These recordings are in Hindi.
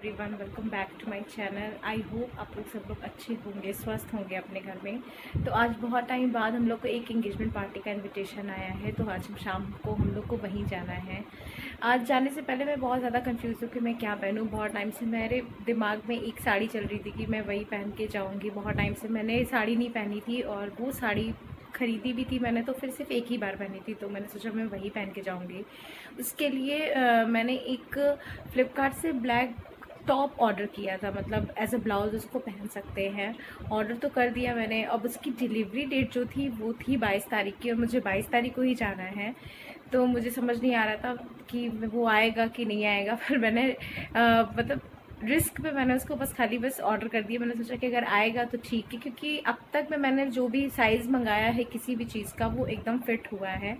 Everyone, welcome back to my channel. I hope आप लोग सब लोग अच्छे होंगे, स्वस्थ होंगे अपने घर में। तो आज बहुत टाइम बाद हम लोग को एक एंगेजमेंट पार्टी का इनविटेशन आया है, तो आज शाम को हम लोग को वहीं जाना है। आज जाने से पहले मैं बहुत ज़्यादा कंफ्यूज हूँ कि मैं क्या पहनूँ। बहुत टाइम से मेरे दिमाग में एक साड़ी चल रही थी कि मैं वही पहन के जाऊँगी। बहुत टाइम से मैंने साड़ी नहीं पहनी थी और वो साड़ी खरीदी भी थी मैंने, तो फिर सिर्फ एक ही बार पहनी थी, तो मैंने सोचा मैं वही पहन के जाऊँगी। उसके लिए मैंने एक फ़्लिपकार्ट से ब्लैक टॉप ऑर्डर किया था, मतलब एज अ ब्लाउज़ उसको पहन सकते हैं। ऑर्डर तो कर दिया मैंने। अब उसकी डिलीवरी डेट जो थी वो थी 22 तारीख की, और मुझे 22 तारीख को ही जाना है। तो मुझे समझ नहीं आ रहा था कि वो आएगा कि नहीं आएगा। फिर मैंने मतलब रिस्क पे मैंने उसको बस ऑर्डर कर दिया। मैंने सोचा कि अगर आएगा तो ठीक है, क्योंकि अब तक मैंने जो भी साइज़ मंगाया है किसी भी चीज़ का वो एकदम फिट हुआ है।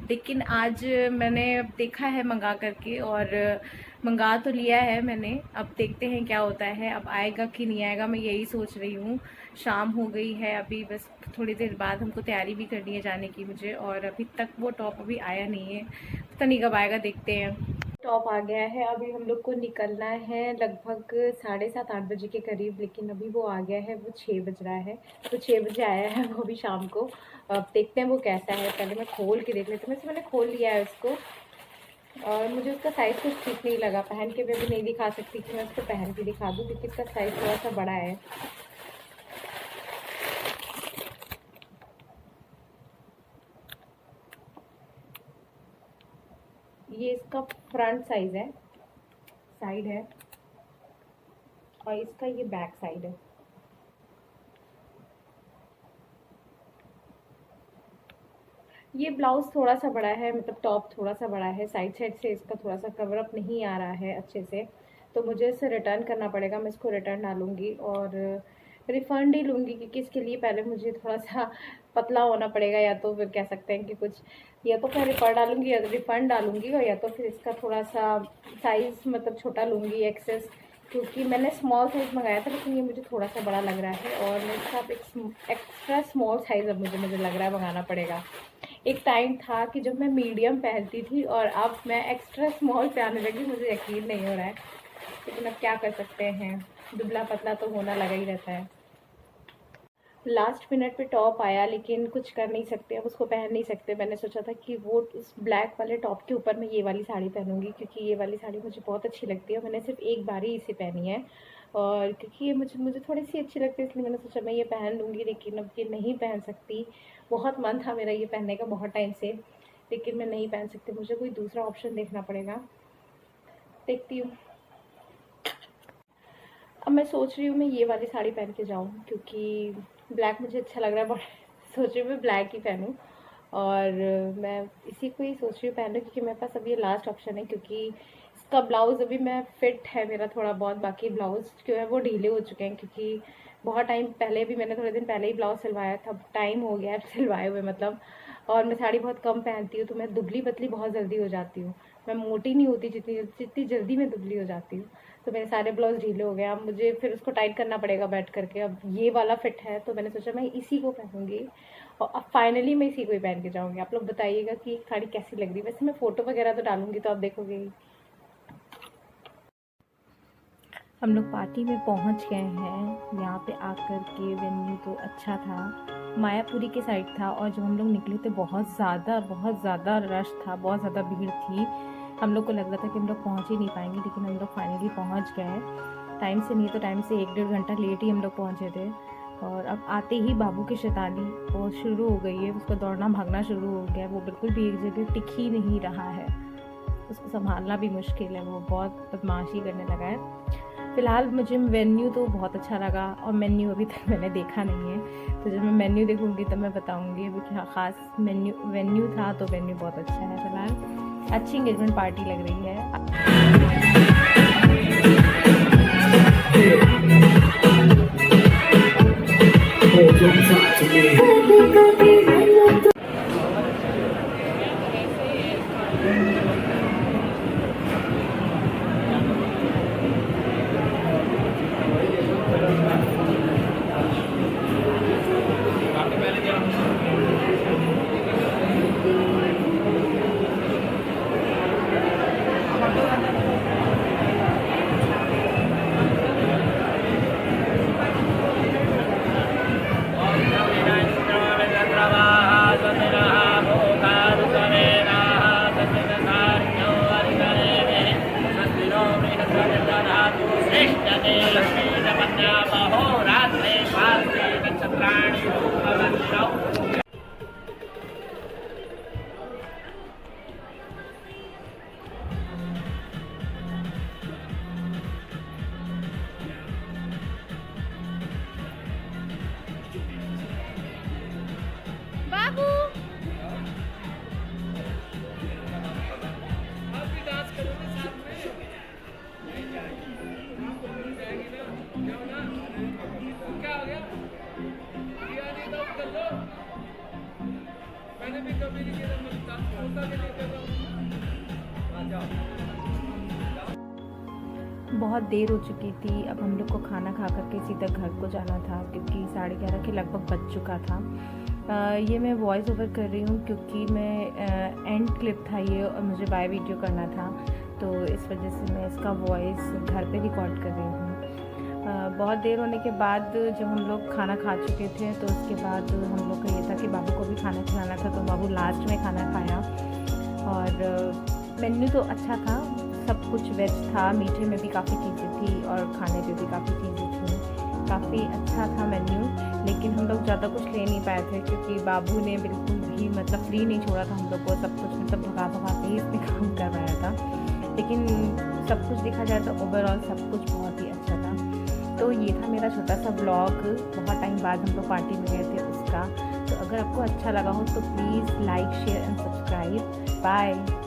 लेकिन आज मैंने देखा है मंगा करके, और मंगा तो लिया है मैंने। अब देखते हैं क्या होता है, अब आएगा कि नहीं आएगा, मैं यही सोच रही हूँ। शाम हो गई है अभी, बस थोड़ी देर बाद हमको तैयारी भी करनी है जाने की मुझे, और अभी तक वो टॉप अभी आया नहीं है। पता नहीं कब आएगा, देखते हैं। टॉप आ गया है। अभी हम लोग को निकलना है लगभग 7:30-8 बजे के करीब, लेकिन अभी वो आ गया है, वो 6 बज रहा है। तो 6 बजे आया है वो भी शाम को। अब देखते हैं वो कैसा है। पहले मैं खोल के देख लेती हूँ। वैसे मैंने खोल लिया है उसको, और मुझे उसका साइज़ कुछ ठीक नहीं लगा। पहन के मैं भी नहीं दिखा सकती कि मैं उसको पहन के दिखा दूँ, क्योंकि इसका साइज़ थोड़ा सा बड़ा है। ये इसका फ्रंट साइज़ है, साइड है, और इसका ये बैक साइड है। ये ब्लाउज़ थोड़ा सा बड़ा है, मतलब टॉप थोड़ा सा बड़ा है। साइड से इसका थोड़ा सा कवर अप नहीं आ रहा है अच्छे से, तो मुझे इसे रिटर्न करना पड़ेगा। मैं इसको रिटर्न डालूँगी और रिफ़ंड ही लूँगी, क्योंकि इसके लिए पहले मुझे थोड़ा सा पतला होना पड़ेगा, या तो फिर कह सकते हैं कि कुछ, या तो फिर रिफ़ंड डालूँगी, और या तो फिर इसका थोड़ा सा साइज़ मतलब छोटा लूँगी एक्सेस, क्योंकि मैंने स्मॉल साइज़ मंगाया था, लेकिन ये मुझे थोड़ा सा बड़ा लग रहा है, और मेरे साथ एक एक्स्ट्रा स्मॉल साइज़ अब मुझे लग रहा है मंगाना पड़ेगा। एक टाइम था कि जब मैं मीडियम पहनती थी, और अब मैं एक्स्ट्रा स्मॉल पहनने लगी। मुझे यकीन नहीं हो रहा है, लेकिन अब क्या कर सकते हैं, दुबला पतला तो होना लगा ही रहता है। लास्ट मिनट पे टॉप आया, लेकिन कुछ कर नहीं सकते, अब उसको पहन नहीं सकते। मैंने सोचा था कि वो उस ब्लैक वाले टॉप के ऊपर मैं ये वाली साड़ी पहनूंगी, क्योंकि ये वाली साड़ी मुझे बहुत अच्छी लगती है। मैंने सिर्फ एक बार ही इसे पहनी है, और क्योंकि ये मुझे थोड़ी सी अच्छी लगती है, इसलिए मैंने सोचा मैं ये पहन लूँगी। लेकिन अब ये नहीं पहन सकती। बहुत मन था मेरा ये पहनने का बहुत टाइम से, लेकिन मैं नहीं पहन सकती। मुझे कोई दूसरा ऑप्शन देखना पड़ेगा, देखती हूँ। अब मैं सोच रही हूँ मैं ये वाली साड़ी पहन के जाऊँ, क्योंकि ब्लैक मुझे अच्छा लग रहा है, बट सोच रही हूँ मैं ब्लैक ही पहनूँ, और मैं इसी को ही सोच रही हूँ पहनूँ, क्योंकि मेरे पास अभी ये लास्ट ऑप्शन है। क्योंकि इसका ब्लाउज़ अभी मैं फिट है मेरा थोड़ा बहुत, बाकी ब्लाउज़ जो है वो ढीले हो चुके हैं, क्योंकि बहुत टाइम पहले भी मैंने थोड़े दिन पहले ही ब्लाउज़ सिलवाया था। टाइम हो गया है सिलवाए हुए, मतलब। और मैं साड़ी बहुत कम पहनती हूँ, तो मैं दुबली पतली बहुत जल्दी हो जाती हूँ। मैं मोटी नहीं होती जितनी जल्दी मैं दुबली हो जाती हूँ। तो मेरे सारे ब्लाउज ढीले हो गए। अब मुझे फिर उसको टाइट करना पड़ेगा बैठ करके। अब ये वाला फिट है, तो मैंने सोचा मैं इसी को पहनूंगी, और अब फाइनली मैं इसी को ही पहन के जाऊंगी। आप लोग बताइएगा कि साड़ी कैसी लग रही है। वैसे मैं फ़ोटो वगैरह तो डालूंगी, तो आप देखोगे ही। हम लोग पार्टी में पहुंच गए हैं। यहाँ पे आकर के वेन्यू तो अच्छा था, मायापुरी के साइड था, और जब हम लोग निकले थे बहुत ज़्यादा रश था, बहुत ज़्यादा भीड़ थी। हम लोग को लग रहा था कि हम लोग पहुँच ही नहीं पाएंगे, लेकिन हम लोग फाइनली पहुँच गए। टाइम से नहीं तो टाइम से 1-1.5 घंटा लेट ही हम लोग पहुँचे थे। और अब आते ही बाबू की शैतानी वो शुरू हो गई है, उसका दौड़ना भागना शुरू हो गया। वो बिल्कुल भी एक जगह टिक ही नहीं रहा है, उसको संभालना भी मुश्किल है, वो बहुत बदमाशी करने लगा है। फ़िलहाल मुझे वेन्यू तो बहुत अच्छा लगा, और मेन्यू अभी तक मैंने देखा नहीं है, तो जब मैं मेन्यू देखूंगी तब मैं बताऊंगी अभी क्या ख़ास वेन्यू था। तो वेन्यू बहुत अच्छा है। फ़िलहाल अच्छी एंगेजमेंट पार्टी लग रही है। तिष्ठते लक्ष्मीर्जपन्यामहो रात्रे स्वास्ति नक्षत्राणि भवन्तौ। बाबू बहुत देर हो चुकी थी। अब हम लोग को खाना खा करके सीधा घर को जाना था क्योंकि 11:30 के लगभग बज चुका था। ये मैं वॉइस ओवर कर रही हूँ क्योंकि मैं एंड क्लिप था ये और मुझे बाय वीडियो करना था, तो इस वजह से मैं इसका वॉइस घर पे रिकॉर्ड कर रही हूँ। बहुत देर होने के बाद जब हम लोग खाना खा चुके थे तो उसके बाद हम लोग का ये था कि बाबू को भी खाना खिलाना था, तो बाबू लास्ट में खाना खाया। और मेन्यू तो अच्छा था, सब कुछ वेज था, मीठे में भी काफ़ी चीज़ें थी और खाने पे भी काफ़ी चीज़ें थी, काफ़ी अच्छा था मेन्यू। लेकिन हम लोग ज़्यादा कुछ ले नहीं पाए थे क्योंकि बाबू ने बिल्कुल भी मतलब फ्री नहीं छोड़ा था हम लोग को, सब कुछ मतलब भगा के ही इसमें काम करवाया था। लेकिन सब कुछ देखा जाए तो ओवरऑल सब कुछ बहुत ही अच्छा था। तो ये था मेरा छोटा सा ब्लॉग, बहुत टाइम बाद हम लोग पार्टी में गए थे उसका। तो अगर आपको अच्छा लगा हो तो please like share and subscribe. Bye.